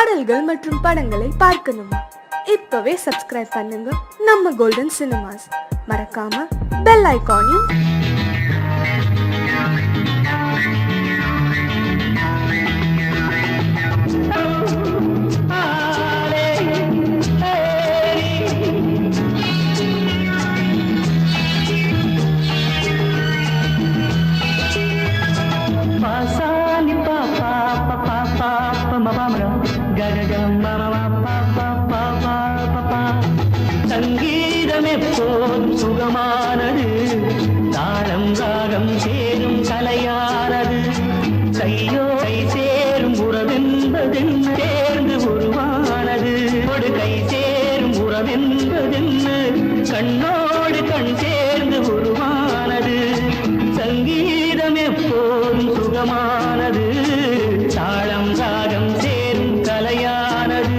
பாடல்கள் மற்றும் படங்களை பார்க்கணுமா? இப்பவே சப்ஸ்கிரைப் பண்ணுங்க நம்ம கோல்டன் சினிமாஸ். மறக்காம பெல் ஐகானையும் சங்கீதம் எப்போதும் சுகமானது, தாளம் ராகம் சேரும் கலையானது. கையோ கை சேரும் உறவென்பதென்ன சேர்ந்து உருவானது. ஒரு கை சேரும் உறவென்பதென்ன கண்ணோடு கண் சேர்ந்து உருவானது. சங்கீதம் எப்போதும் சுகமானது, தாளம் ராகம் சேரும் கலையானது.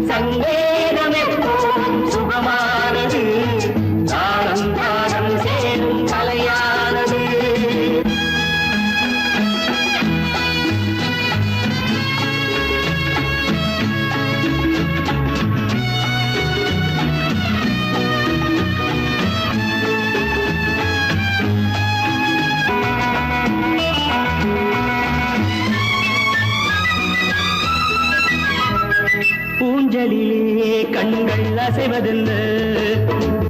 சங்கீதம் எப்போதும் சுகமானது, தாளம் ராகம் சேரும் கலையானது. பூஞ்சலிலே கண்கள் அசைவதென்ன,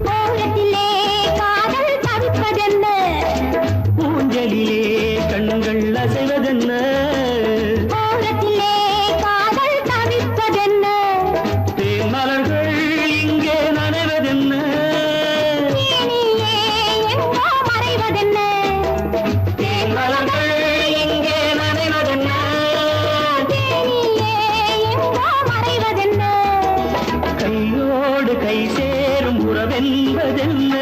கோலத்திலே காதல் தவிப்பதென்ன. பூஞ்சலிலே கண்கள் அசைவதென்ன, கோலத்திலே காதல் தவிப்பதென்ன. தேன்மலர்கள் இங்கே நனைவதென்ன, தேனிலே எங்கோ மறைவதென்ன. தேன்மலர்கள் இங்கே நனைவதென்ன. தேனிலே எங்கோ மறைவதென்ன. கையோடு கை சேரும் உறவென்பதென்ன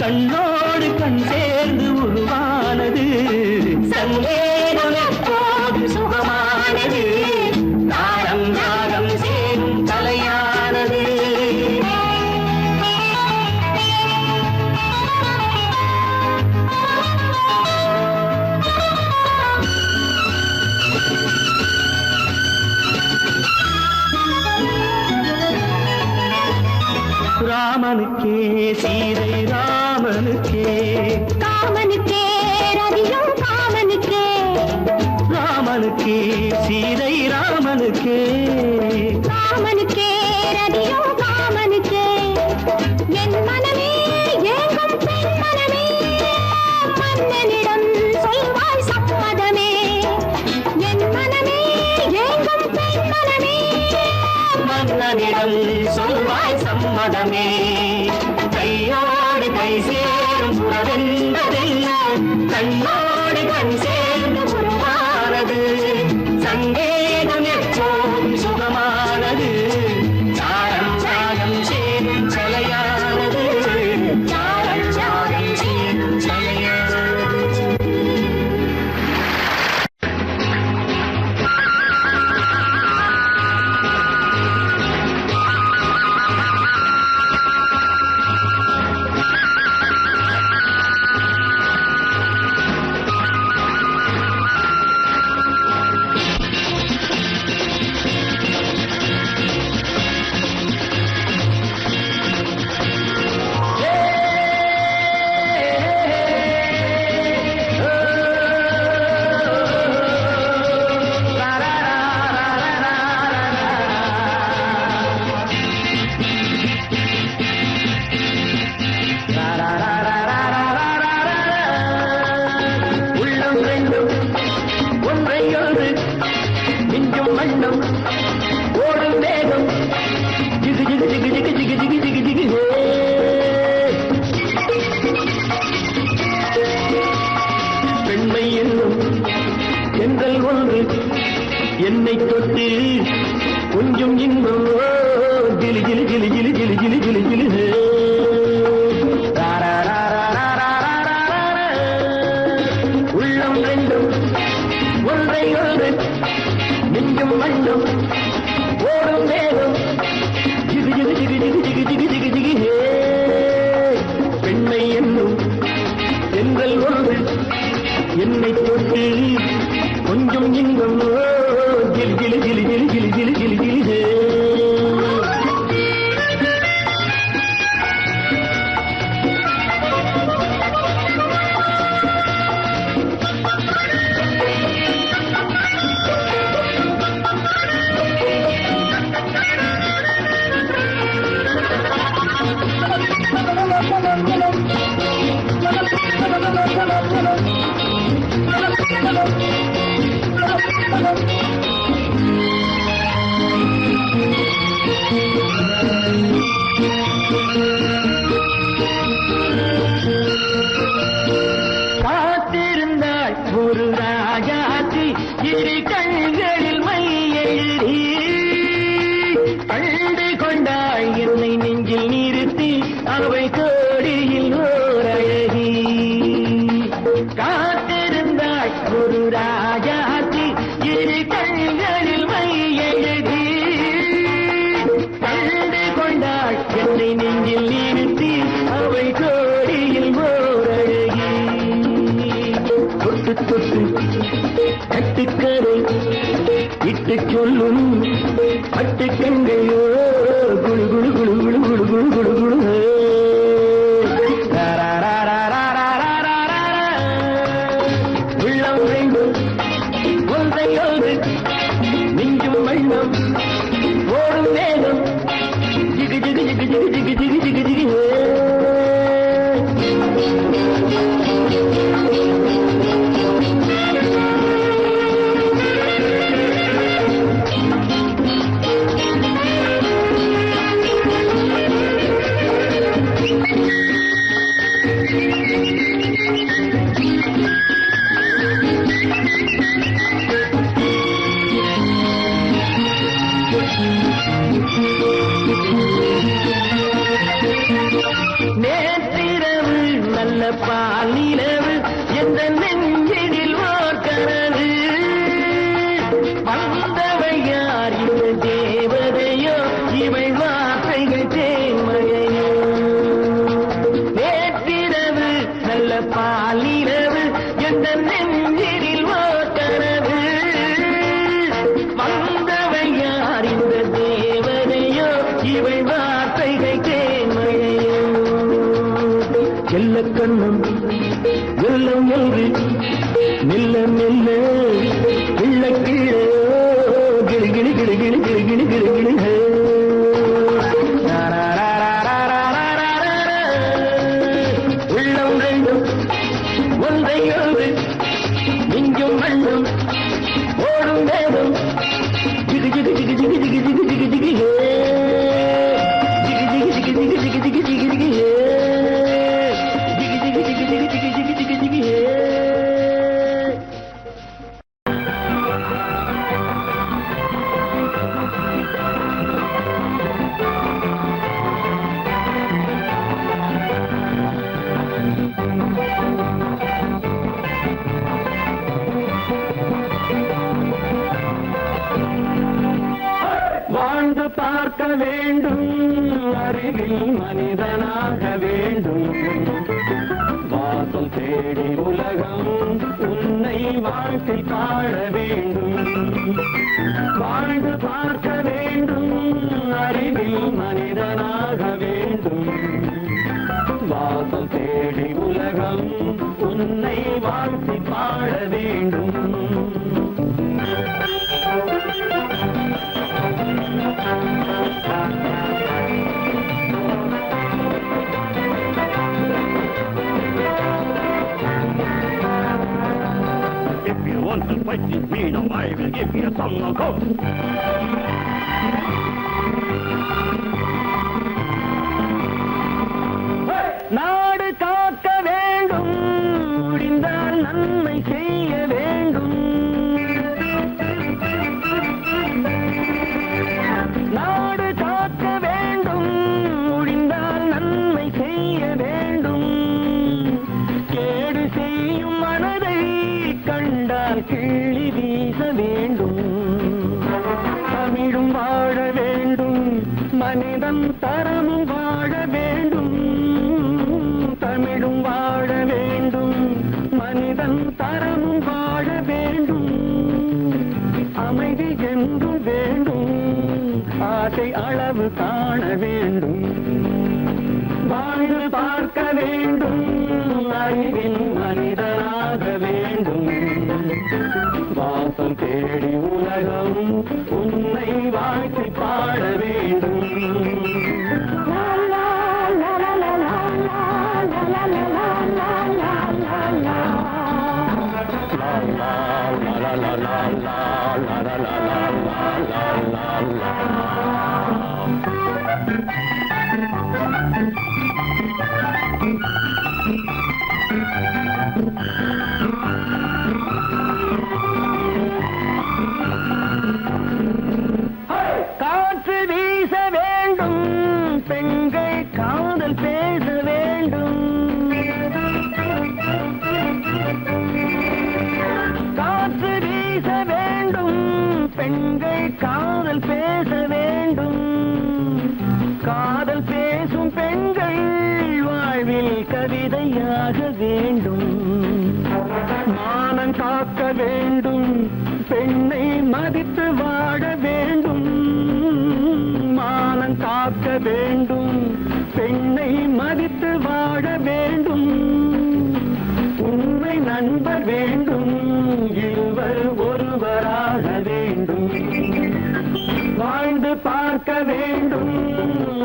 கண்ணோடு கண் சேர்ந்து உருவானது. சங்கீதம் எப்போது சுகமானது, தாளம் ராகம் சேரும் கலையானது. ராமனுக்கே சீதை ராமனுக்கே, காமனுக்கே ரதியும் காமனுக்கே. ராமனுக்கே சீதை ராமனுக்கே, காமனுக்கே ரதியும் காமனுக்கே. என் மனமே ஏங்கும் பெண் மனமே, மன்னனிடம் சொல்வாய் சம்மதமே. என் மனமே ஏங்கும் பெண் மனமே, மன்னனிடம் சொல்வாய் சம்மதமே. கையோடு கை சேரும் உறவென்பதென்ன கண்ணோடு கண் சேர்ந்து உருவானது. சங்கீதம் எப்போதும் சுகமானது, தாளம் ராகம் சேரும் கலையானது. தாளம் ராகம் சேரும் கலையானது. தென்றல் ஒன்று என்னை தொட்டு கொஞ்சம் இன்பம் ஜிலி ஜிலி ஜிலி ஜிலி ஜிலி ஜிலி ஜிலி ஜிலி உள்ளம் ரெண்டும் ஒன்றை ஒன்று நெஞ்சும் மண்ணும் ஓடும் வேகம் ஜிகு ஜிகு ஜிகு ஜிகு ஜிகு ஜிகு ஜிகு ஜிகு பெண்ணை என்னும் தென்றல் ஒன்று என்னை தொட்டு கொஞ்சம் இன்பம் ஜிலி ஜிலி ஜிலி ஜிலி ஜிலி ஜிலி ஜிலி ஜிலி காத்திருந்தாள் ஒரு ராஜாத்தி இரு கண்களில் மை எழுதி கண்டு கொண்டாள் என்னை நெஞ்சில் நிறுத்தி அவை கோடியில் ஓரழகி காத்திருந்தாள் ஒரு ராஜாத்தி இரு கண்களில் மை எழுதி கண்டு கொண்டாள் என்னை நெஞ்சில் நிறுத்தி அவை கோடியில் ஓரழகி தொட்டு தொட்டு கட்டுக்கரை இட்டு சொல்லும் பட்டு கண்கையோ குழு குழு குழு குழு குழு குழு குழு குழு உள்ளம் வேண்டும் ஒன்றையோடு நெஞ்சும் மண்ணும் ஓடும் வேகம் ஜிகு ஜிகு ஜிகு ஜிகு ஜிகு ஜிகு ஜிகு ஜிகு நேற்றிரவு நல்ல பாலிரவு எந்த நெஞ்சினில் ஓர் கனவு வந்தவை யார் இந்த தேவதையோ இவள் வார்த்தைகள் தேன்மழையோ நேற்றிரவு நல்ல பாலிரவு எந்த நெஞ்சினில் ஓர் கனவு வந்தவை யார் இந்த தேவதையோ இவள் வார்த்தைகள் தேன்மழையோ செல்ல கண்ணம் வெள்ளம் என்று மெல்ல மெல்ல கிள்ள கீழே கிளி கிளி கிளி கிளி கிளி கிளி கிளி கிளி உள்ளம் ரெண்டும் ஒன்றை ஒன்று நெஞ்சும் மண்ணும் ஓடும் வேகம் ஜிகு ஜிகு ஜிகு ஜிகு ஜிகு ஜிகு ஜிகு ஜிகு ஜிகு ஜிகு ஜிகு ஜிகு ஜிகு ஜிகு ஜிகு ஜிகு வாழ்ந்து பார்க்க வேண்டும் அறிவில் மனிதனாக வேண்டும் வாசல் தேடி உலகம் உன்னை வாழ்க்கை பாட வேண்டும் வாழ்ந்து பார்க்க வேண்டும் அறிவில் மனிதனாக வேண்டும் வாசல் தேடி உலகம் உன்னை வாழ்க்கை பாட வேண்டும் If you want to fight this freedom, I will give you some code. நாடு காக்க வேண்டும் முடிந்தால் நன்மை செய்ய வேண்டும் கிள்ளி வீச வேண்டும். தமிழும் வாழ வேண்டும், மனிதன் தரமும் வாழ வேண்டும். தமிழும் வாழ வேண்டும், மனிதன் தரமும் வாழ வேண்டும். அமைதி என்றும் வேண்டும், ஆசை அளவு காண வேண்டும். வாழ்ந்து பார்க்க வேண்டும், அறிவின் மனிதனாக வேண்டும். வாசம் தேடி உலகம் உன்னை வாழ்த்தி பாட வேண்டும். காற்று வீச வேண்டும், பெண்கள் காதல் பேச வேண்டும். காற்று வீச வேண்டும், பெண்கள் காதல் பேச வேண்டும். காதல் பேசும் பெண்கள் வாழ்வில் கவிதையாக வேண்டும். மானம் காக்க வேண்டும், பெண்ணை மதித்து வாழ வேண்டும். மானம் காக்க வேண்டும், பெண்ணை மதித்து வாழ வேண்டும். உண்மை நண்பர் வேண்டும், இருவர் ஒருவராக வேண்டும். வாழ்ந்து பார்க்க வேண்டும்,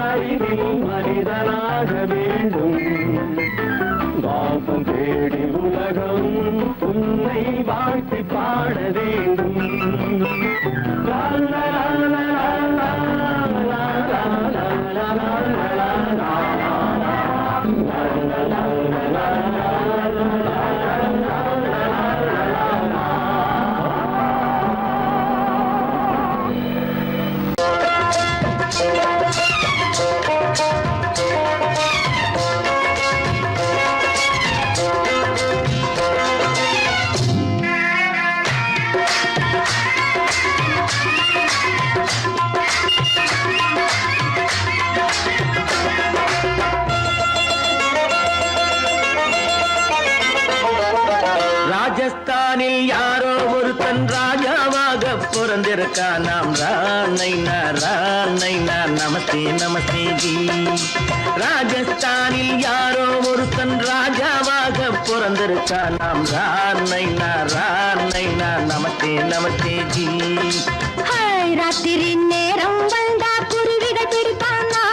அறிவில் மனிதனாக வேண்டும். வாசம் தேடி உலகம் உன்னை வாழ்த்தி பாட வேண்டும். லா லா லா லா லா லா லா லா லா. ராஜஸ்தானில் யாரோ ஒருத்தன் ராஜாவாக பிறந்திருக்கான். நாம் ராணைனா ராணைனா நமஸ்தே நமஸ்தே ஜி. ராஜஸ்தானில் யாரோ ஒருத்தன் ராஜாவாக பிறந்திருக்கான். நாம் ராணைனா ராணைனா நமஸ்தே நமஸ்தே ஜி. ராத்திரி நேரம் வந்தா குருவிகள் பிடிப்பானா,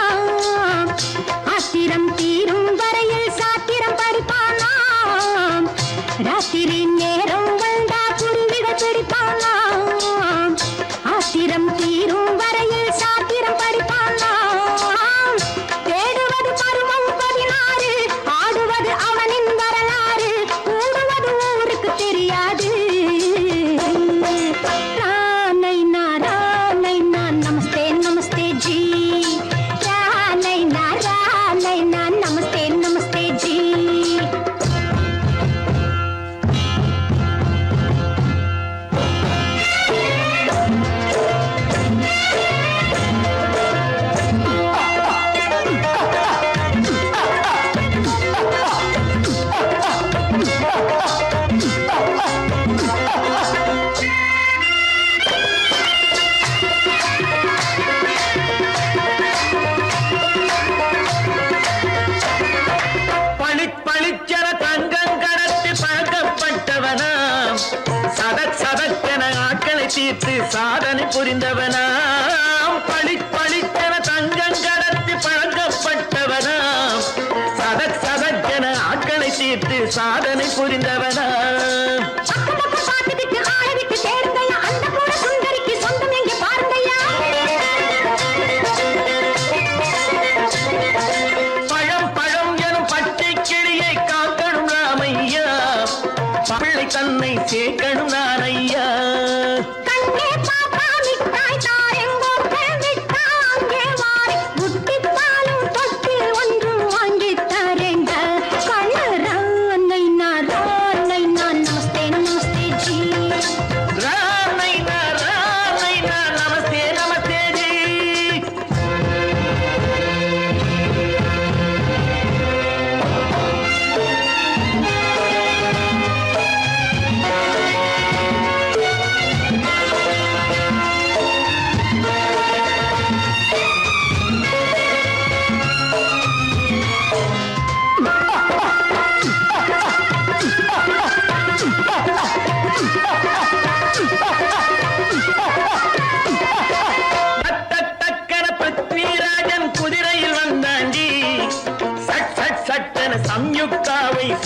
ஆத்திரம் தீரும் வரையில் சாத்திரம் படிப்பானா. ராத்திரி நேரம் வந்தா குருவிகள் பிடிப்பானா, ஆத்திரம் தீரும் வரையில் சாத்திரம் படிப்பானா. தேடுவது பருவம் 16, ஆடுவது அவனின் வரலாறு, கூடுவது ஊருக்கு தெரியாது. ராணைனா ராணைனா நமஸ்தே நமஸ்தே ஜி. ராணைனா ராணைனா நமஸ்தே நமஸ்தே ஜி. பளிச்சென தங்கம் கடத்தி பழக்கப்பட்டவனாம். சதக்கென ஆட்களை தீர்த்து சாதனை புரிந்தவனாம். பளிச்சென தங்கம் கடத்தி பழக்கப்பட்டவனாம். சதக்கென ஆட்களை தீர்த்து சாதனை புரிந்தவனாம். தன்னை சேர்க்கணும் நான் ஐயா. கண்ணே பாப்பா மிட்டாய் தாரெங்கோ விட்டா அங்கே வாரி புட்டி பாலும் தொட்டி ஒன்று வாங்கி தரேங்க. கண்ணு ராணைனா ராணைனா நமஸ்தே நமஸ்தே ஜி.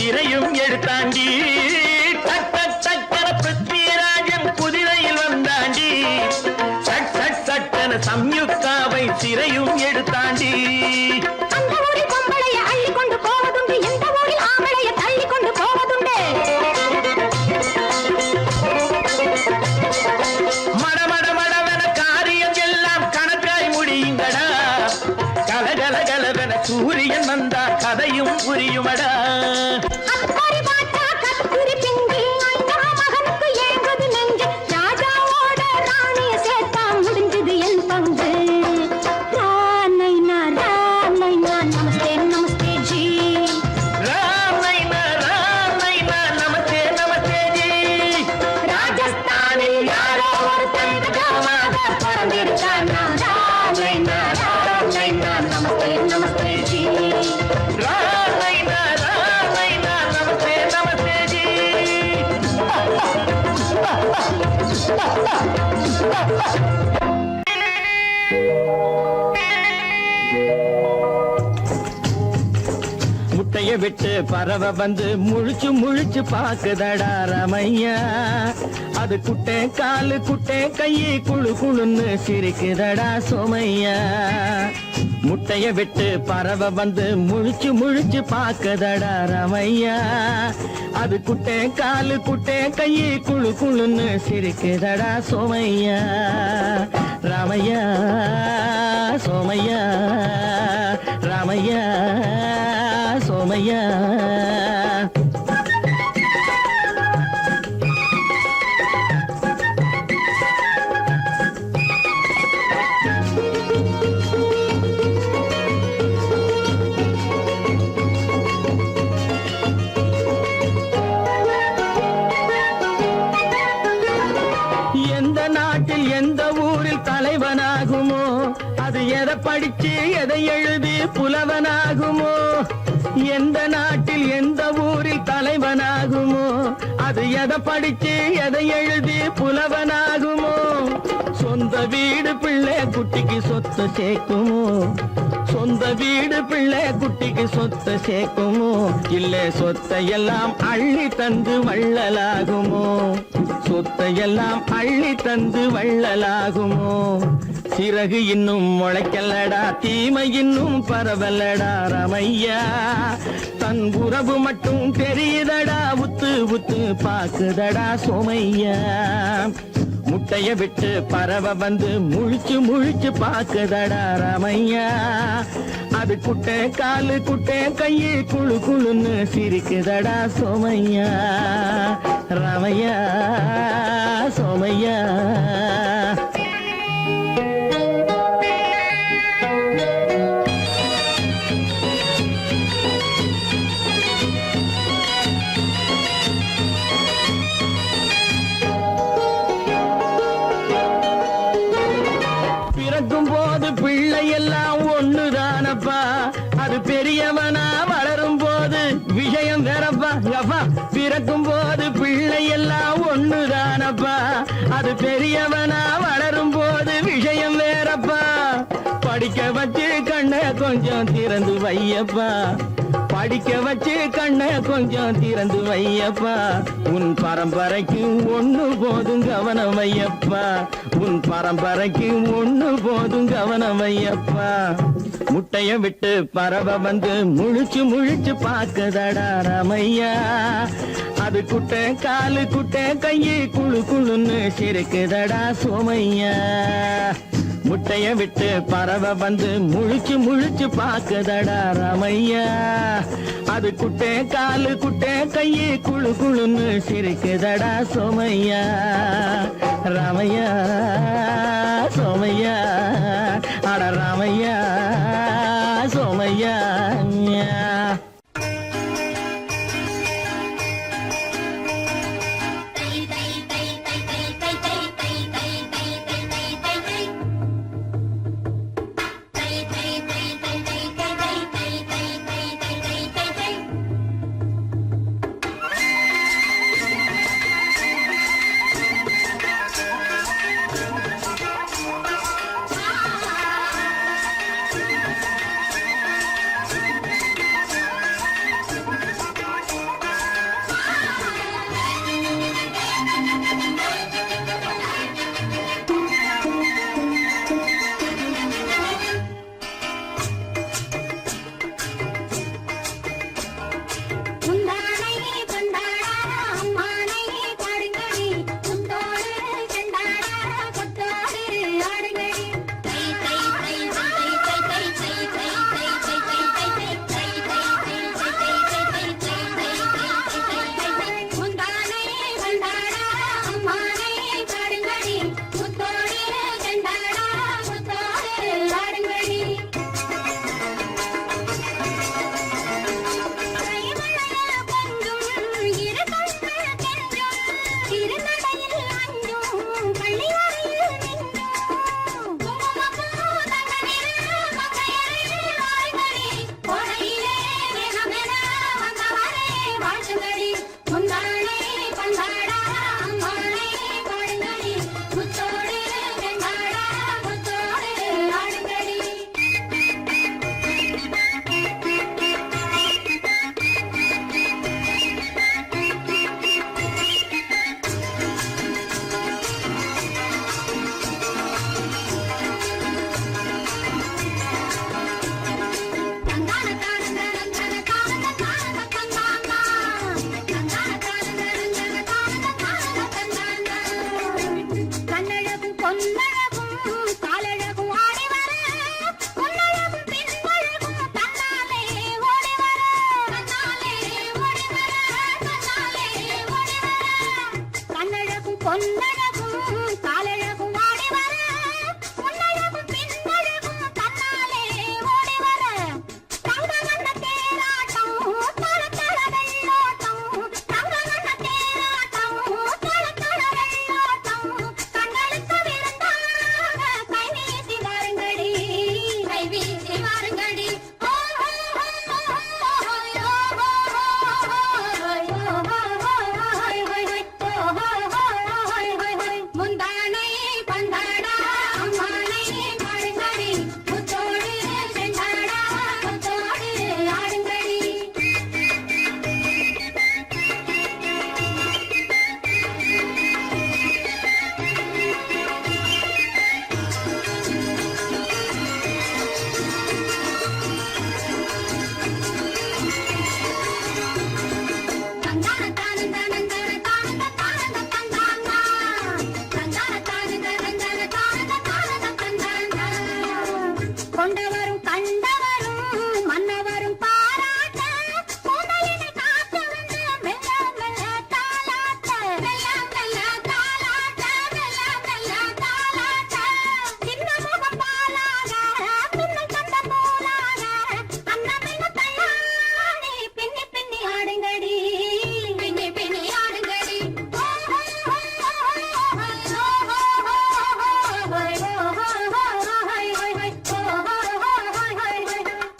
சிறையும் எடுத்தாண்டி டக்க டக்கன பிருத்விராஜன் குதிரையில் வந்தாண்டி சட் சட் சட்டன சம்யுக்தாவை சிறையும் எடுத்தாண்டி அந்த ஊரில் பொம்பளைய அள்ளி கொண்டு போவதுண்டு இந்த ஊரில் ஆம்பளைய தள்ளி கொண்டு போவதுண்டு மட மட மடவென காரியம் எல்லாம் கணக்காய் முடியுங்கடா கலகல கலவென சூரியன் வந்தா கதையும் புரியுமடா அக்கறை பார்த்தா கத்திரி பிஞ்சு அண்ணா மகனுக்கு ஏங்குது நெஞ்சு ராஜாவோட ராணிய சேர்த்தா முடிஞ்சது என் பங்கு ராமைனா நமஸ்தே நமஸ்தே ஜி ராம் நைனா நமஸ்தே நமஸ்தே ஜி ராஜஸ்தானில் யாரோ ஒருத்தன் ராஜாவாக பிறந்திருக்கானா ராமைனா நமஸ்தே நமஸ்தே ஜி ராம் நைனா நமஸ்தே நமஸ்தே ஜி முட்டைய விட்டு பறவை வந்து முழிச்சு முழிச்சு பாக்குதடா ரமையா அது குட்டை காலு குட்டை கையை குழு குழுன்னு சிரிக்குதடா சோமையா முட்டைய விட்டு பறவை வந்து முழிச்சு முழிச்சு பாக்குதடா ரமையா அது குட்டை காலு குட்டை கையை குழு குழுன்னு சிரிக்குதடா சோமையா ராமையா சோமையா ராமையா சோமையா எந்த நாட்டில் எந்த ஊரில் தலைவனாகுமோ அது எதை படிச்சு எதை எழுதி புலவனாகுமோ எந்த நாட்டில் எந்த ஊரில் தலைவனாகுமோ அது எதை படிச்சு எதை எழுதி புலவனாகுமோ சொந்த வீடு பிள்ளை குட்டிக்கு சொத்து சேர்க்குமோ சொந்த வீடு பிள்ளை குட்டிக்கு சொத்து சேர்க்குமோ இல்ல சொத்தை எல்லாம் அள்ளி தந்து வள்ளலாகுமோ சொத்தை எல்லாம் அள்ளி தந்து வள்ளலாகுமோ சிறகு இன்னும் முளைக்கல்லடா தீமை இன்னும் பரவலடா ரமையா தன் உறவு மட்டும் தெரியுதடா உத்து உத்து பாக்குதடா சோமையா முட்டைய விட்டு பறவை வந்து முழிச்சு முழிச்சு பாக்குதடா ரமையா அது குட்டை காலு குட்டை கையை குழு குழுன்னு சிரிக்குதடா சோமையா ரமையா சோமையா பிறக்கும் போது பிள்ளை எல்லாம் ஒண்ணுதானப்பா அது பெரியவனா வளரும் போது விஷயம் வேறப்பா அப்பா பிறக்கும் போது பிள்ளை எல்லாம் ஒண்ணுதானப்பா அது பெரியவனா வளரும் போது விஷயம் வேறப்பா படிக்க வச்சு கண்ண கொஞ்சம் திறந்து வையப்பா படிக்க வச்சு கண்ண கொஞ்சம் திறந்து வையப்பா உன் பரம்பரைக்கு ஒண்ணு போதும் கவனம் வையப்பா உன் பரம்பரைக்கு ஒண்ணு போதும் கவனம் வையப்பா முட்டைய விட்டு பறவை வந்து முழிச்சு முழிச்சு பாக்குதடா ரமையா அது குட்டை காலு குட்டை கையை குழு குழுன்னு சிரிக்குதடா சோமையா முட்டைய விட்டு பறவை வந்து முழிச்சு முழிச்சு பாக்குதடா ரமையா அது குட்டை காலு குட்டை கையை குழு குழுன்னு சிரிக்குதடா சோமையா ராமையா சோமையா அட ராமையா சோமையா பொன்னழகும் காலழகும் ஆடி வர பொன்னழகும் பின்னழகும் தன்னாலே ஓடி வர தங்க வண்ண தேராட்டம் தள தள வெள்ளோட்டம் தங்க வண்ண தேராட்டம் தள தள வெள்ளோட்டம் கண்களுக்கு விருந்தாக கை வீசி வாருங்கடி கை வீசி வாருங்கடி முந்தானை பந்தாடா அம்மானை பாடுங்கடி முத்தோடு செண்டாடா முத்தோடு ஆடுங்கடி தந்தான தானந்த நந்தன தானந்த தானந்த தந்தானா தந்தான தானந்த நந்தன தானந்த தானந்த தந்தானா கொண்டவரும் கண்டவரும் மன்னவரும் பாராட்ட கூந்தலினை காத்து வந்து மெல்ல மெல்ல தாலாட்ட மெல்ல மெல்ல தாலாட்ட மெல்ல மெல்ல தாலாட்ட சின்ன முகம் பாலாக பின்னை கண்ட போலாக அன்னமென்ன தள்ளாடி பின்னி பின்னி ஆடுங்கடி பின்னி பின்னி ஆடுங்கடி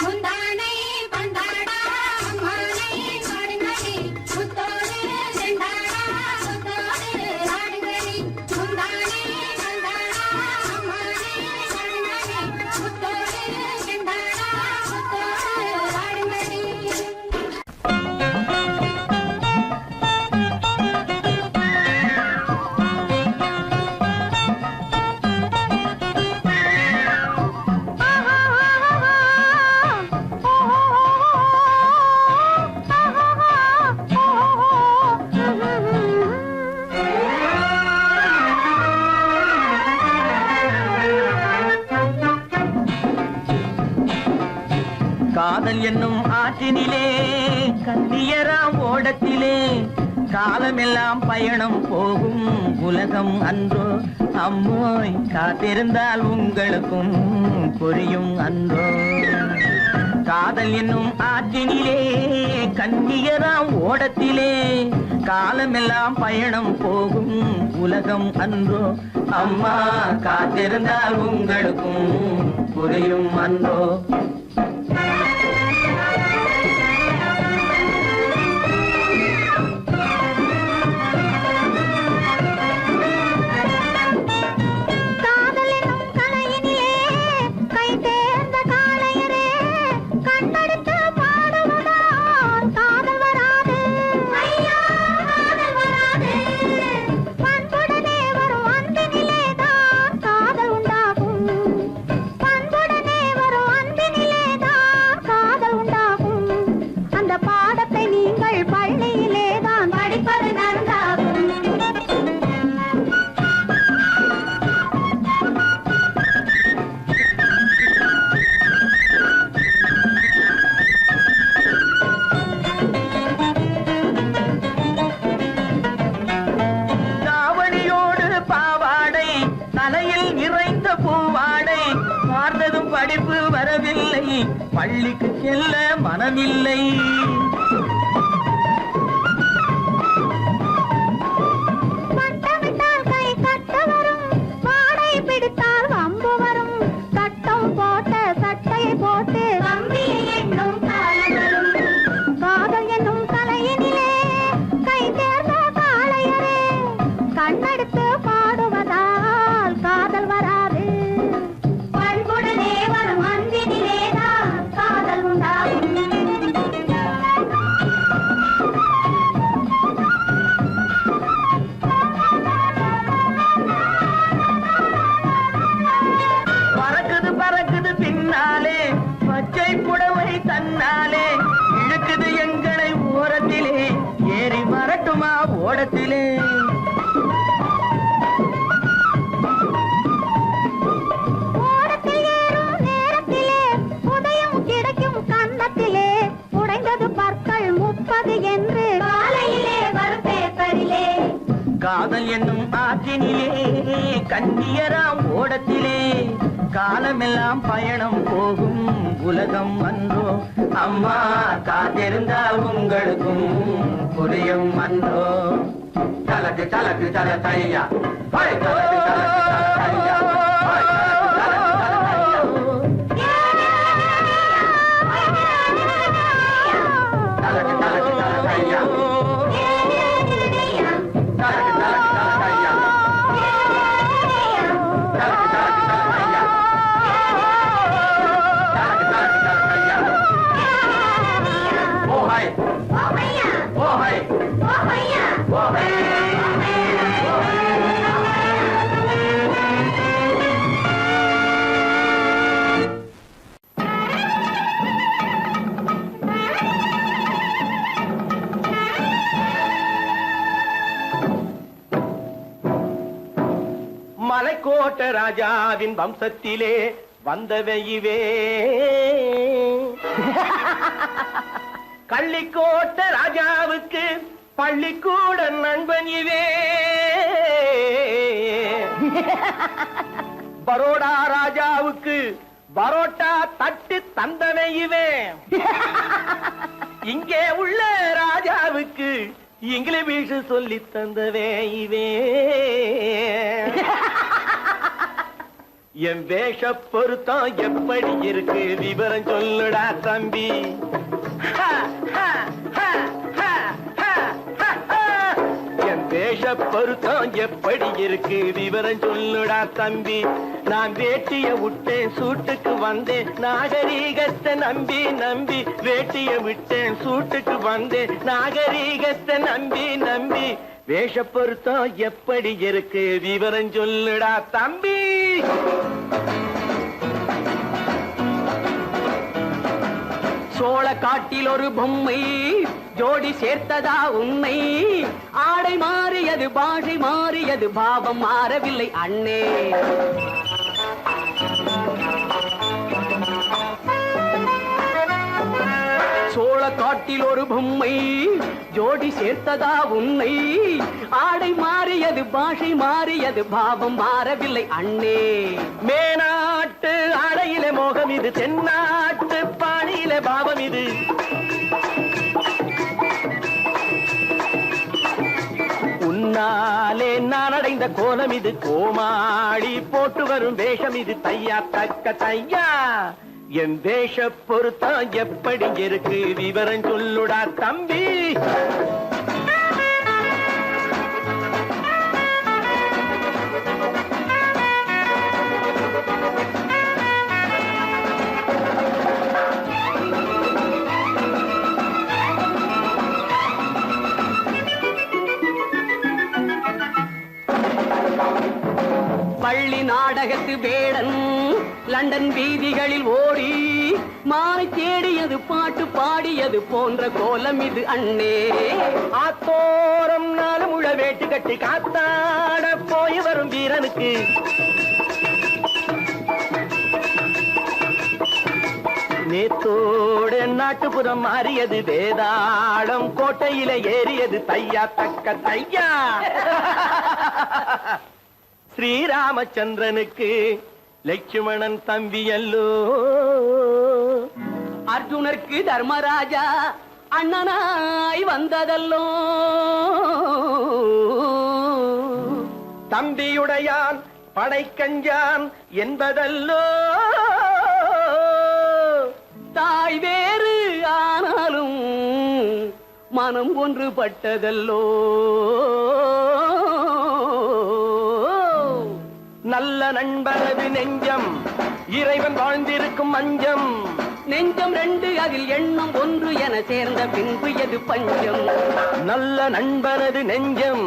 முந்தானை பந்தாடா அம்மானை பாடுங்கடி முத்தோடு செண்டாடா முத்தோடு ஆடுங்கடி முந்தானை பந்தாடா அம்மானை பாடுங்கடி முத்தோடு செண்டாடா முத்தோடு ஆடுங்கடி காதல் என்னும் ஆற்றினிலே கண்ணியராம் ஓடத்திலே காலமெல்லாம் பயணம் போகும் உலகம் அன்றோ அம்மோய் காத்திருந்தால் உங்களுக்கும் புரியும் அன்றோ காதல் என்னும் ஆற்றினிலே கண்ணியராம் ஓடத்திலே காலமெல்லாம் பயணம் போகும் உலகம் அன்றோ அம்மா காத்திருந்தால் உங்களுக்கும் புரியும் அன்றோ காதலெனும் கலையினிலே கை தேர்ந்த காளையரே கண்ணெடுத்து பாடுவதால் காதல் வராது ஐயா காதல் வராது பண்புடனே வரும் அன்பினிலே தான் காதல் உண்டாகும் பண்புடனே வரும் அன்பினிலே தான் காதல் உண்டாகும் அந்த பாடத்தை நீங்கள் பள்ளியிலே தான் படிப்பது நன்றாகும் தாவணியோடு பாவாடை தலையில் நிறைந்த பூவாடை பார்த்ததும் படிப்பு வரவில்லை பள்ளிக்கு செல்ல மனமில்லை பட்டமிட்டால் கை கட்ட வரும் வாடை பிடித்தால் வம்பு வரும் சட்டம் போட்ட சட்டையை போட்டு கம்பியை எண்ணும் காலம் வரும் காதல் என்னும் கலையினிலே கை தேர்ந்த காளையரே கண்ணெடுத்து பாடுவதால் காதல் வராது பண்புடனே வரும் அன்பினிலே தான் காதல் உண்டாகும் பறக்குது பறக்குது பின்னாலே பச்சை புடவை தன்னாலே இழுக்குது எங்களை ஓரத்திலே ஏறி வரட்டுமா ஓடத்திலே ஓடத்தில் ஏறும் நேரத்திலே உதயம் கிடைக்கும் கன்னத்திலே உடைந்தது பற்கள் 30 என்று காலையிலே வரும் பேப்பரிலே காதல் என்னும் ஆற்றினிலே கண்ணியராம் ஓடத்திலே காலமெல்லாம் பயணம் போகும் உலகம் அன்றோ அம்மா காத்திருந்தால் உங்களுக்கும் புரியும் அன்றோ தலக்கு தலக்கு தல தையா தலக்கு தலக்கு தல தையா மலைக்கோட்ட ராஜாவின் வம்சத்திலே வந்தவையுவே கள்ளிக்கோட்ட ராஜாவுக்கு பள்ளிக்கூட நண்பன் இவே பரோடா ராஜாவுக்கு பரோட்டா தட்டு தந்தனை இவே இங்கே உள்ள ராஜாவுக்கு இங்கிலீஷ் சொல்லி தந்தவே இவே என் வேஷ பொருத்தம் எப்படி இருக்கு விவரம் சொல்லுடா தம்பி என் வேஷ பொருத்தம் எப்படி இருக்கு விவரம் சொல்லுடா தம்பி நான் வேட்டிய விட்டேன் சூட்டுக்கு வந்தேன் நாகரீகத்தை நம்பி நம்பி வேட்டிய விட்டேன் சூட்டுக்கு வந்தேன் நாகரீகத்தை நம்பி நம்பி வேஷ பொருத்தம் எப்படி இருக்கு விவரம் சொல்லுடா தம்பி சோழ காட்டில் ஒரு பொம்மை ஜோடி சேர்த்ததா உண்மை ஆடை மாறியது பாஷை மாறியது பாவம் மாறவில்லை அண்ணே சோழ காட்டில் ஒரு பொம்மை ஜோடி சேர்த்ததா உண்மை ஆடை மாறியது பாஷை மாறியது பாவம் மாறவில்லை அண்ணே மேனாட்டு ஆடையிலே மோகம் இது தென்னாட்டு பாணியிலே பாவம் இது உன்னாலே நான் அடைந்த கோலம் இது கோமாளி போட்டு வரும் வேஷம் இது தையா தக்க தையா என் வேஷ பொருத்தம் எப்படி இருக்கு விவரம் சொல்லுடா தம்பி பள்ளி நாடகத்து வேடன் லண்டன் வீதிகளில் ஓடி மாலை தேடியது பாட்டு பாடியது போன்ற கோலம் இது அண்ணே ஆத்தோரம் நாலு முழ வேட்டு கட்டி காத்தாட போய் வரும் வீரனுக்கு நேத்தோடு நாட்டுப்புறம் மாறியது வேதாளம் கோட்டையில ஏறியது தையா தக்க தையா ஸ்ரீராமச்சந்திரனுக்கு லட்சுமணன் தம்பி அல்லோ அர்ஜுனருக்கு தர்மராஜா அண்ணனாய் வந்ததல்லோ தம்பியுடையான் படைக்கஞ்சான் என்பதல்லோ தாய் வேறு ஆனாலும் மனம் ஒன்றுபட்டதல்லோ நல்ல நண்பனது நெஞ்சம் இறைவன் வாழ்ந்திருக்கும் மஞ்சம் நெஞ்சம் ரெண்டு அதில் எண்ணம் ஒன்று என சேர்ந்த பின்பு எது பஞ்சம் நல்ல நண்பனது நெஞ்சம்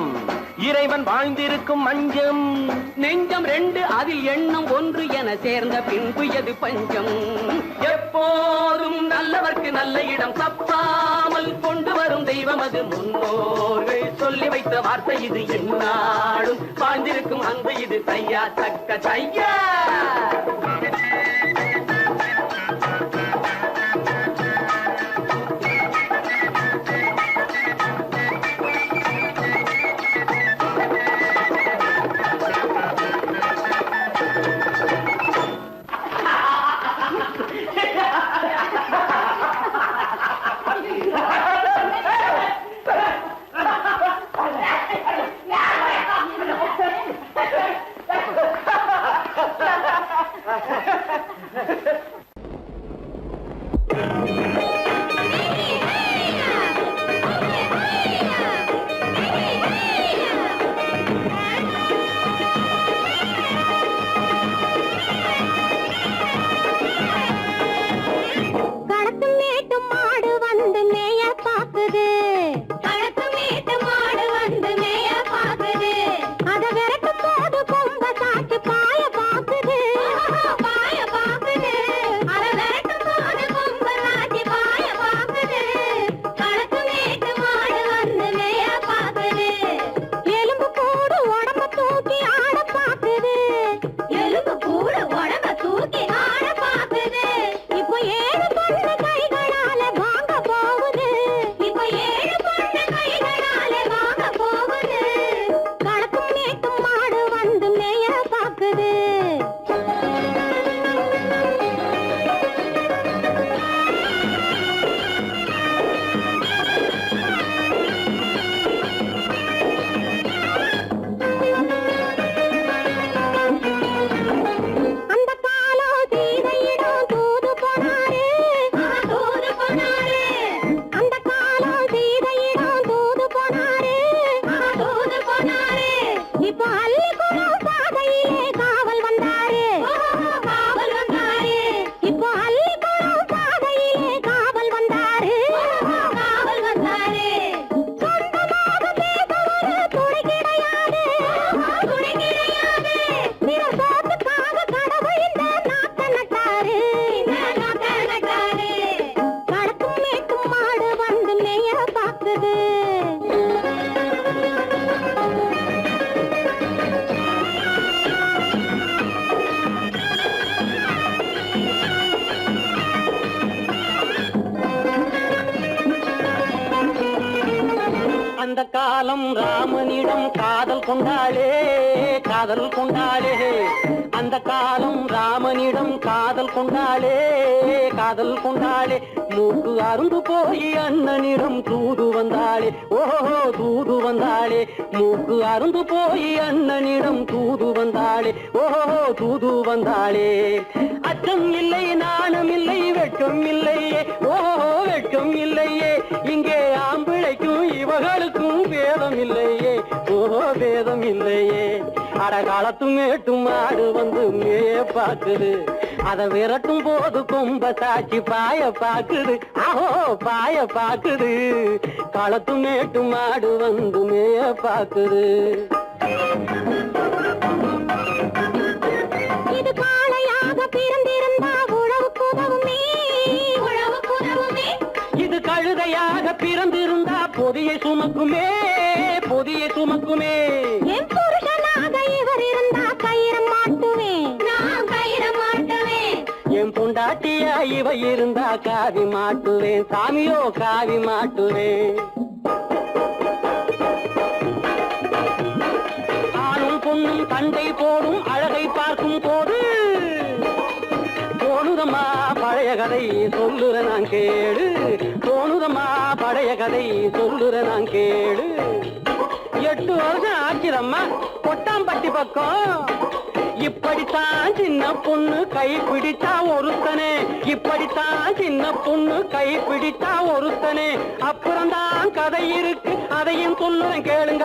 இறைவன் வாழ்ந்திருக்கும் மஞ்சம் நெஞ்சம் ரெண்டு அதில் எண்ணம் ஒன்று என சேர்ந்த பின்பு எது பஞ்சம் எப்போதும் நல்லவர்க்கு நல்ல இடம் தப்பாமல் கொண்டு வரும் தெய்வம் அது முன்னோர்கள் சொல்லி வைத்த வார்த்தை இது என்னாலும் வாழ்ந்திருக்கும் அன்பு இது தையா தக்க தையா காலம் ராமனிடம் காதல் கொண்டாளே காதல் கொண்டாளே அந்த காலம் ராமனிடம் காதல் கொண்டாளே காதல் கொண்டாளே மூக்கு அருந்து போய் அண்ணனிடம் தூது வந்தாளே ஓஹோ தூது வந்தாளே மூக்கு அருந்து போய் அண்ணனிடம் தூது வந்தாளே ஓஹோ தூது வந்தாளே அச்சம் இல்லை நாணம் இல்லை வெட்கம் இல்லையே ஓஹோ வெட்கம் இல்லையே இங்கே ஆம்பிளைக்கும் இவர்களுக்கும் வேதம் இல்லையே ஓஹோ வேதம் இல்லையே அடகாலத்தும் மேட்டும் மாடு வந்து மேய பாக்குது அத விரட்டும் போது கொம்ப சாட்சி பாய பாக்குது ஆஹோ பாய பாக்குது களத்தும் மேட்டும் மாடு வந்து மேய பாக்குது இது காளையாக பிறந்திருந்தா உழவுக்கு உதவுமே உழவுக்கு உதவுமே இது கழுதையாக பிறந்திருந்தா பொதியை சுமக்குமே பொதியை சுமக்குமே என் புருஷனாக இவர் இருந்தா கயிறம் மாட்டுவேன் நான் கயிறம் மாட்டுவேன் என் பொண்டாட்டியா இவ இருந்தா காவி மாட்டுவேன் சாமியோ காவி மாட்டுவேன் ஆணும் பொண்ணும் சண்டை போடும் அழகை பார்க்கும் போது தோணுதம்மா பழைய கதை சொல்லுற நான் கேளு தோணுதம்மா பழைய கதை சொல்லுற நான் கேளு 8 வருஷம் ஆச்சுதம்மா கொட்டாம்பட்டி பக்கம் இப்படித்தான் சின்ன பொண்ணு கை பிடிச்சா ஒருத்தனே இப்படித்தான் சின்ன பொண்ணு கை பிடிச்சா ஒருத்தனே அப்புறம்தான் கதை இருக்கு அதையும் சொல்லுறேன் கேளுங்க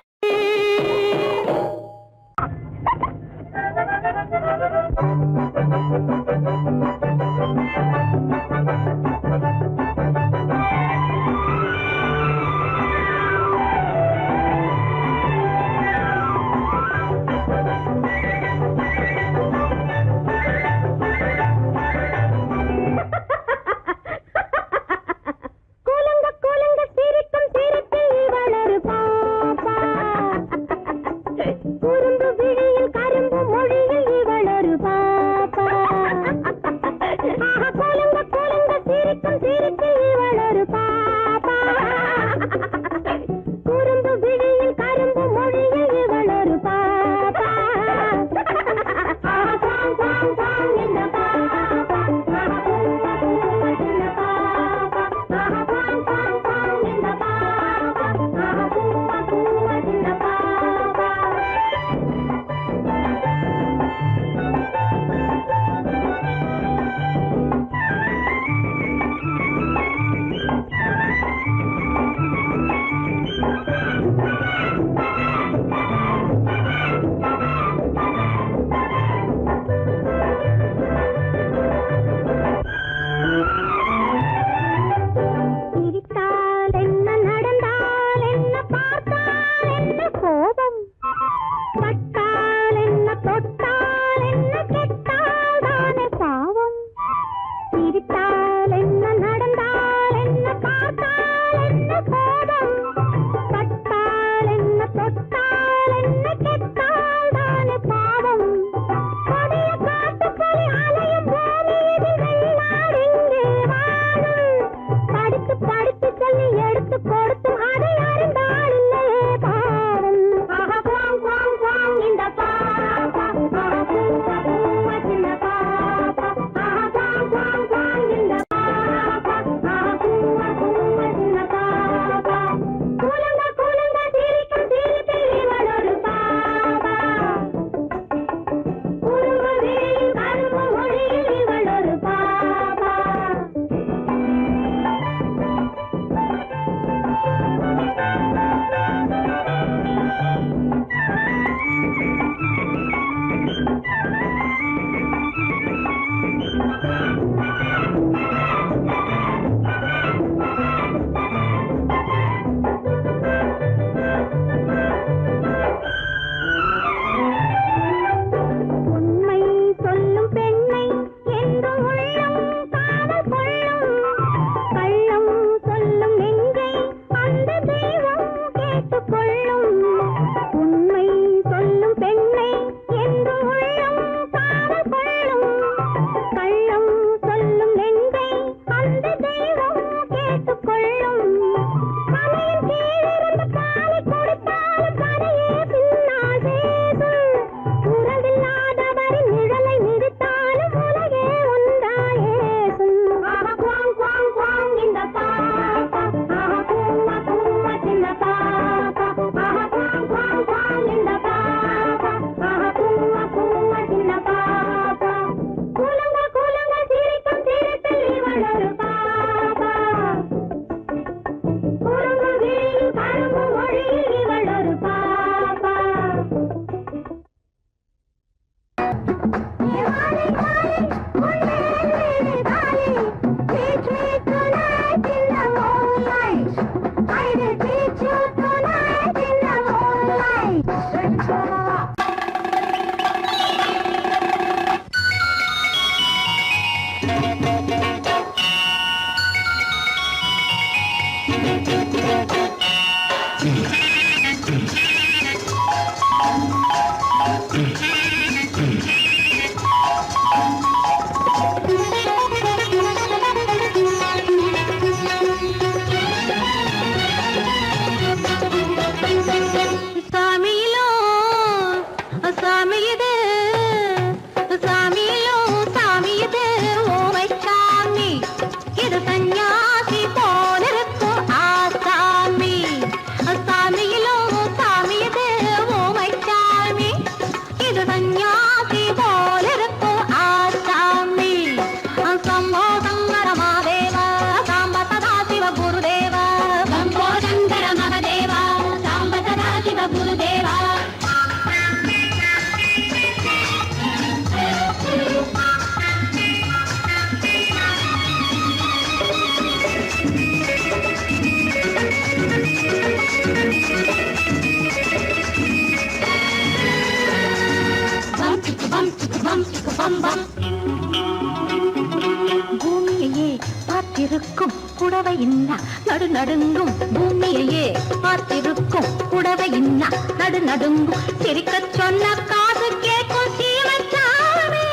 பூமியையே பார்த்திருக்கும் புடவை இன்னா நடு நடுங்கும் பூமியையே பார்த்திருக்கும் புடவை இன்னா நடு நடுங்கும் சிரிக்க சொன்ன காது கேட்கும் சீமச்சாமி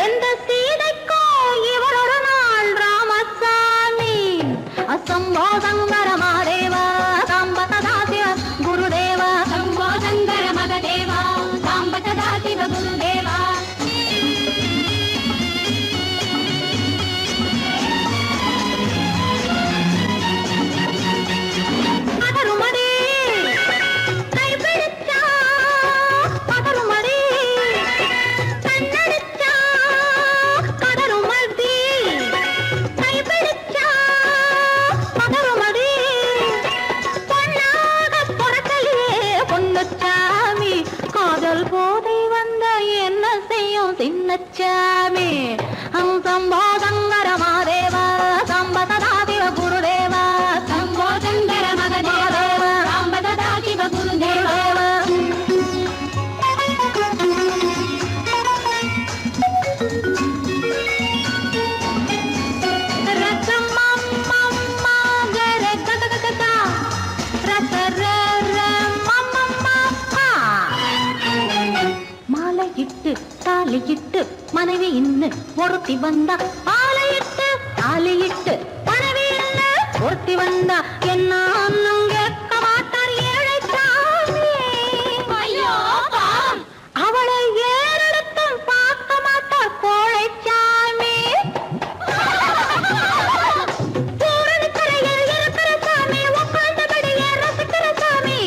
எந்த சீதைக்கோ இவர் ஒரு நாள் ராமசாமி அசம்போ சங்கர மகாதேவா சாம்பதா சிவ குருதேவா சம்போ சங்கர மகதேவா சாம்பதா சிவ குருதேவா சின்னச்சாமி சம்போ சங்கர மகாதேவா சாம்பதா சிவ குருதேவா சம்போ சங்கர மகதேவா சாம்பதா சிவ குருதேவா தாலியிட்டு மனைவி இன்னு ஒருத்தி வந்தா ஆலையிட்டு தாலியிட்டு மனைவி இன்னு ஒருத்தி வந்தா என்ன கேட்க மாட்டார் ஏழை சாமி அவளை ஏறெடுத்தும் பார்க்க மாட்டார் கோழை சாமி பூரணிக்கரையில் இருக்கிற சாமி உட்கார்ந்தபடியே ரசிக்கிற சாமி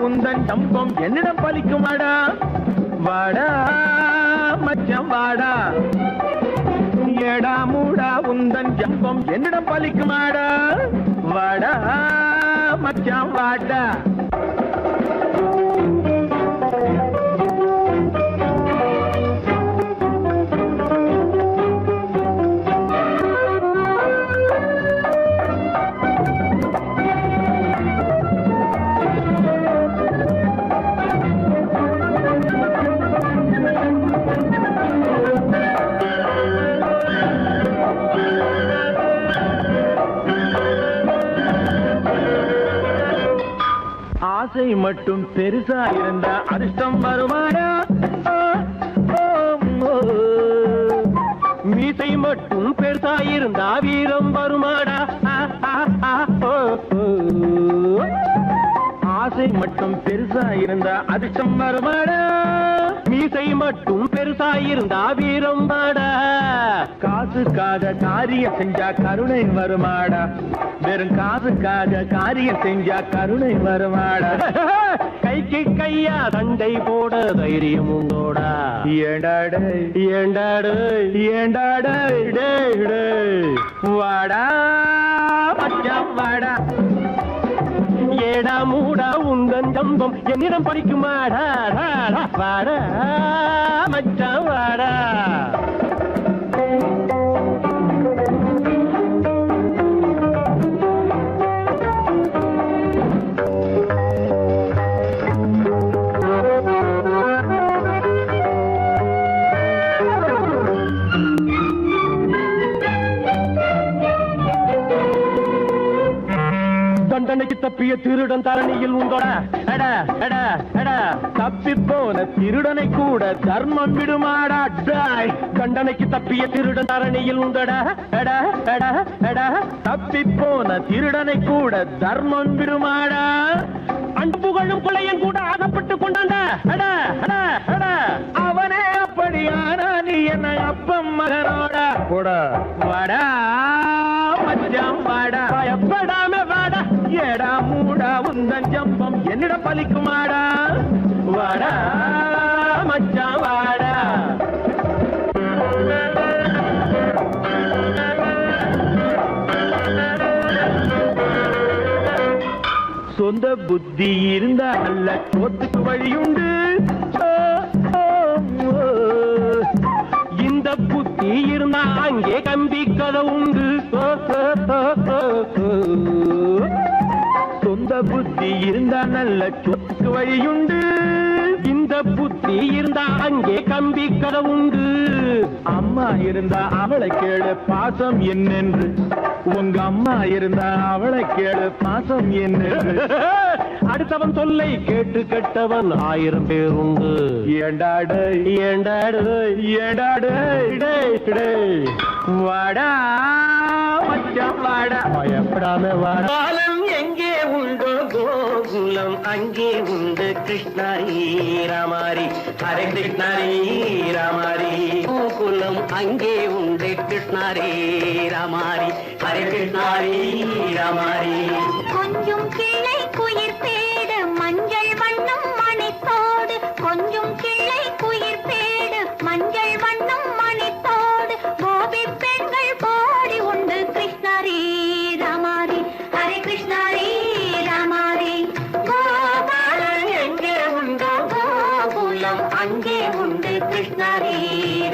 உந்தன் சம்பம் என்னிடம் பலிக்குமாடா வாடா மச்சம் வாடா ஏடா மூடா உந்தன் ஜம்பம் என்னிடம் பலிக்குமாடா வாடா மச்சம் வாடா ஆசை மட்டும் பெருசா இருந்தா அதிர்ஷ்டம் வருமாடா மீசை மட்டும் பெருசா இருந்தா வீரம் வருமாடா ஆசை மட்டும் பெருசா இருந்தா அதிர்ஷ்டம் வருமாடா மீசை மட்டும் பெருசா இருந்தா வீரம் வாடா காசுக்காக காரியம் செஞ்சா கருணை வருமாடா வெறும் காசுக்காக காரியம் செஞ்சா கருணை வருமாடா கைக்கு கையா சண்டை போட தைரியம் உண்டோடா ஏண்டாடு ஏண்டாடு ஏண்டாடு வாடா மச்சான் வாடா ஏடா மூடா உந்தன் ஜம்பம் என்னிடம் படிக்குமாடா வாடா மச்சான் வாடா தப்பிய திருடன் தரணியில் உண்டோட எட எட எட தப்பி போன திருடனை கூட தர்மம் விடுமாடா டாய் தண்டனைக்கு தப்பிய திருடன் தரணியில் உண்டோட எட எட எட தப்பி போன திருடனை கூட தர்மம் விடுமாடா அன்பு புகழும் கொலையன் கூட ஆகப்பட்டு கொண்டாண்ட எட எட எட அவனே அப்படியானா நீ என்ன அப்பம் மகனோட கூட வாடா மச்சான் வாடா பயப்படாம வாடா ஏடா மூடா உந்தன் ஜம்பம் என்னிடம் பலிக்குமாடா வாடா மச்சான் வாடா சொந்த புத்தி இருந்தா அல்ல சோத்துக்கு வழியுண்டு இந்த புத்தி இருந்தா அங்கே கம்பி கதை உண்டு சொந்த புத்தி இருந்தா நல்ல சொத்துக்கு வழியுண்டு இந்த புத்தி இருந்தா அங்கே கம்பி கதை உண்டு அம்மா இருந்தா அவளை கேளு பாசம் என்னென்று உங்க அம்மா இருந்தா அவளை கேளு பாசம் என்னென்று அடுத்தவன் சொல்லை கேட்டு கெட்டவன் 1000 பேர் உண்டு ஏண்டாடு ஏண்டாடு ஏண்டாடு வாடா மச்சான் வாடா பயப்படாம வாடா காலம் எங்கே உண்டோ கோகுலம் அங்கே உண்டு கிருஷ்ணாரி ராமாரி ஹரே கிருஷ்ணாரி ராமாரி கோகுலம் அங்கே உண்டு கிருஷ்ணாரி ராமாரி ஹரே கிருஷ்ணாரி ராமாரி கொஞ்சம் கிளை குயிர் பேடு மஞ்சள் வண்ணம் மணித்தோடு கொஞ்சம் கிளை குயிர் பேடு மஞ்சள் வண்ணம் மணித்தோடு கோபி பெண்கள் போடி உண்டு கிருஷ்ணாரி ராமாரி ஹரே கிருஷ்ணாரி ராமாரி கோபாலன் எங்கே உண்டோ கோகுலம் அங்கே உண்டு கிருஷ்ணாரி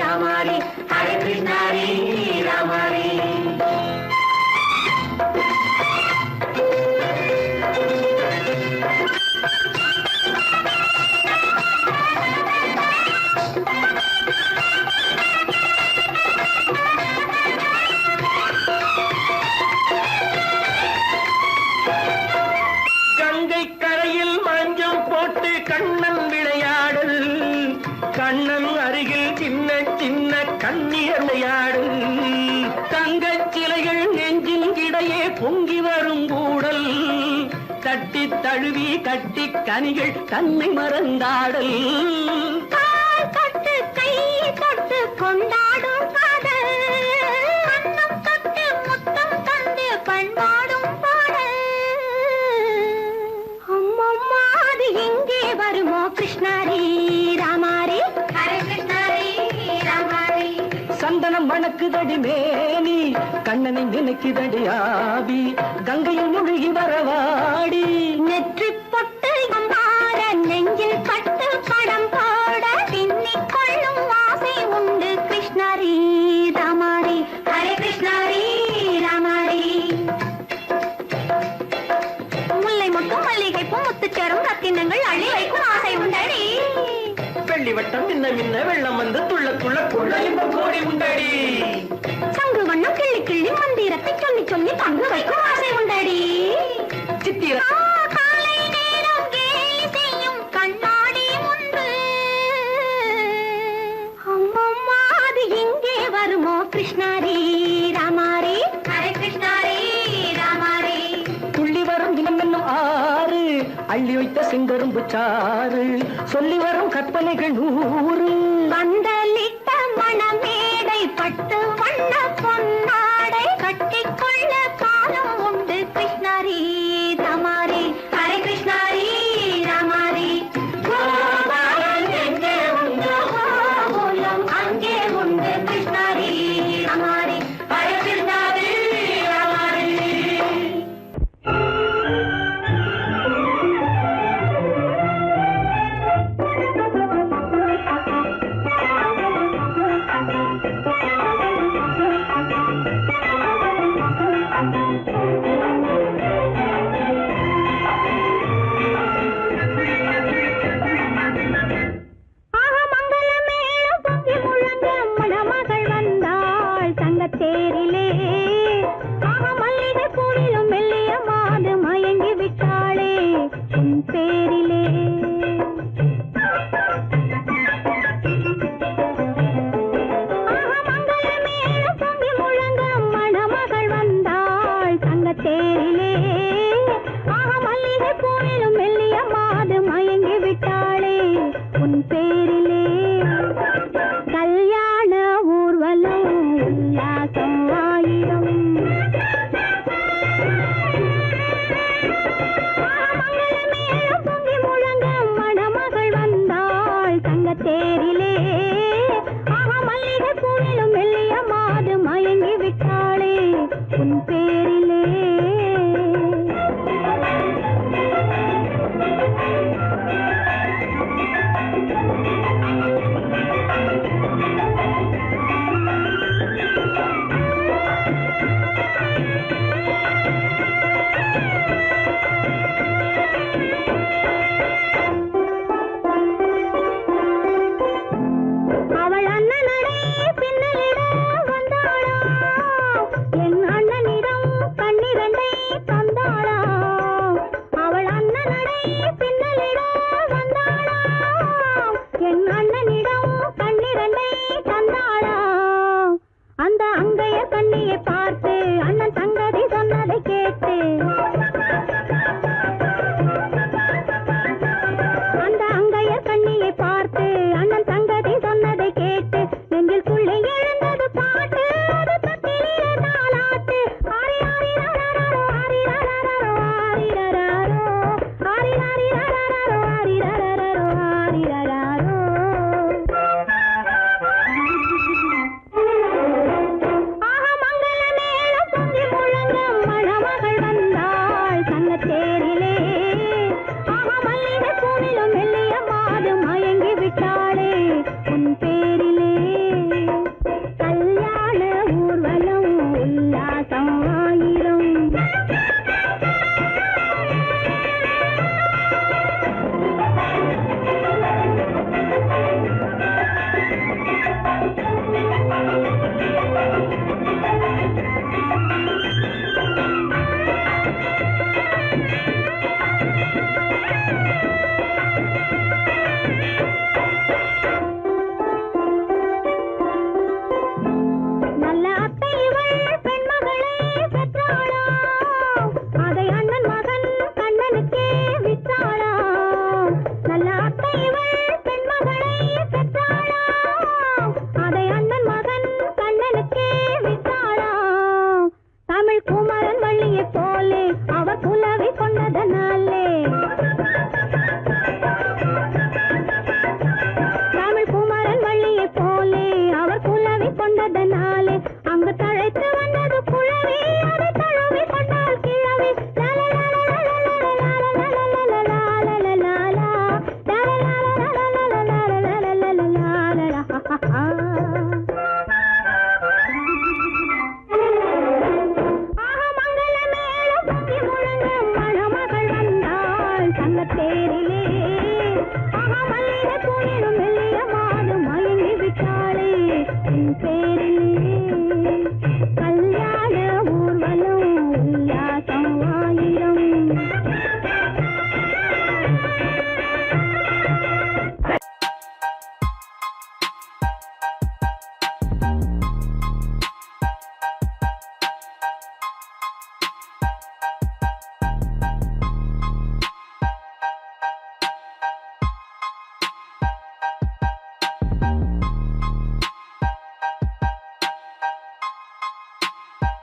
ராமாரி ஹரே கிருஷ்ணாரி ராமாரி கங்கை கரையில் மஞ்சம் போட்டு கண்ணன் விளையாடல் கண்ணன் அருகில் சின்ன சின்ன கண்ணியர் விளையாடல் தங்கச் சிலைகள் நெஞ்சின் இடையே பொங்கி வரும் கூடல் தட்டி தழுவி கட்டி கனிகள் தன்னை மறந்தாடல் கால் தொட்டு கை தொட்டு கொண்டாடும் காதல் கண்ணம் தொட்டு முத்தம் தந்து பண்பாடும் பாடல் அம்மம்மா அது எங்கே வருமோ கிருஷ்ணாரி ராமாரி ஹரே கிருஷ்ணாரி ராமாரி சந்தனம் மணக்குதடி மேனி கண்ணனை நினைக்குதடி ஆவி கங்கையில் முழுகி வரவாடி நெற்றி பொட்டு அம்பார நெஞ்சில் பட்டு படம் போட பின்னிக் கொள்ளும் ஆசை உண்டு கிருஷ்ணாரி ராமாரி ஹரே கிருஷ்ணாரி ராமாரி முல்லை மொட்டும் மல்லிகை பூ முத்துச்சேரும் ரத்தினங்கள் அள்ளி வைக்கும் ஆசை உண்டடி வெள்ளி வட்டம் மின்ன மின்ன வெள்ளம் வந்து துள்ள துள்ள கொள்ள இன்பம் கோடி உண்டடி சங்கு வண்ணம் கிள்ளி கிள்ளி மந்திரத்தை சொல்லி சொல்லி பங்கு வைக்கும் ஆசை உண்டடி சித்திர காலை நேரம் கேலி செய்யும் கண்ணாடி உண்டு அம்மம்மா அது எங்கே வருமோ கிருஷ்ணாரி ராமாரி ஹரே கிருஷ்ணாரி ராமாரி துள்ளி வரும் தினம் என்னும் ஆறு அள்ளி வைத்த செங்கரும்பு சாறு சொல்லி வரும் கற்பனைகள் 100